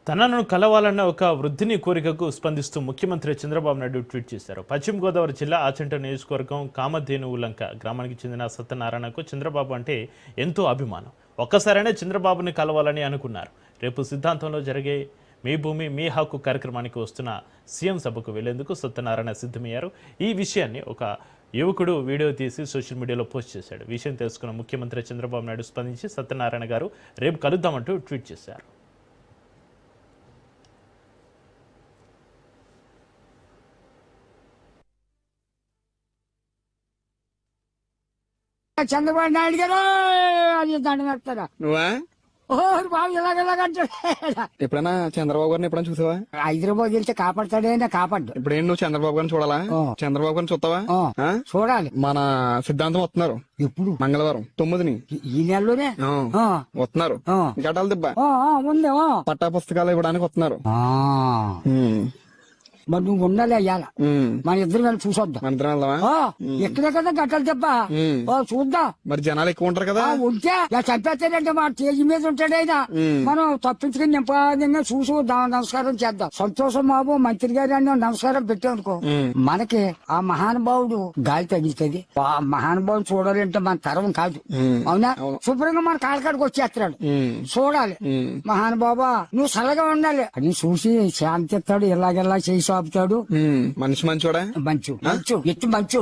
తనను కలవాలన్న ఒక వృద్ధిని కోరికకు స్పందిస్తూ ముఖ్యమంత్రి చంద్రబాబు నాయుడు ట్వీట్ చేశారు. పశ్చిమ గోదావరి జిల్లా ఆచంట నియోజకవర్గం కామధేనువులంక గ్రామానికి చెందిన సత్యనారాయణకు చంద్రబాబు అంటే ఎంతో అభిమానం. ఒక్కసారైనా చంద్రబాబుని కలవాలని అనుకున్నారు. రేపు సిద్ధాంతంలో జరిగే మీ భూమి మీ హక్కు కార్యక్రమానికి వస్తున్న సీఎం సభకు వెళ్లేందుకు సత్యనారాయణ సిద్ధమయ్యారు. ఈ విషయాన్ని ఒక యువకుడు వీడియో తీసి సోషల్ మీడియాలో పోస్ట్ చేశాడు. విషయం తెలుసుకున్న ముఖ్యమంత్రి చంద్రబాబు నాయుడు స్పందించి సత్యనారాయణ గారు రేపు కలుద్దామంటూ ట్వీట్ చేశారు. చంద్రబాబు నాయుడు గారు అది దండం పెడతారా నువ్వా ఓహ్ బాబు ఇలాగంటాడు. ఎప్పుడైనా చంద్రబాబు గారిని ఎప్పుడైనా చూసావా? హైదరాబాద్ వెళ్తే కాపాడతాడే కాపాడు. ఇప్పుడేం నువ్వు చంద్రబాబు గారిని చూడాలా? చంద్రబాబు గారిని చూస్తావా? చూడాలి. మన సిద్ధాంతం వస్తున్నారు ఎప్పుడు? మంగళవారం 9ని ఈ నెలలోనే వస్తున్నారు. గటాల దిబ్బ ఉంది. పట్టా పుస్తకాలు ఇవ్వడానికి వస్తున్నారు. మరి నువ్వు ఉండాలి అయ్యాల మన ఇద్దరు వెళ్ళి చూసొద్దాం. మన ఇద్దరం వెళ్దామా? ఎక్కడే కదా గట్టలు దెబ్బ చూద్దాం. మరి జనాలు ఎక్కువ ఉంటారు కదా. ఉంటే చంపేస్తాడంటే మా తేజీ మీద ఉంటాడు అయినా మనం తప్పించుకుని నింపాదంగా చూసి నమస్కారం చేద్దాం. సంతోషం బాబు మంత్రి గారు అని నమస్కారం పెట్టామనుకో మనకి ఆ మహానుభావుడు గాలి తగిలితుంది. ఆ మహానుభావుడు చూడాలంటే మన తరం కాదు. అవునా? శుభ్రంగా మన కాలకాడికి వచ్చేస్తాడు. చూడాలి. మహానుభావా నువ్వు సరళగా ఉండాలి అని చూసి శాంతిస్తాడు. ఇలాగెలా చేసి ఆపుతాడు. మనిషి మంచోడా? మంచు ఎత్తు మంచు.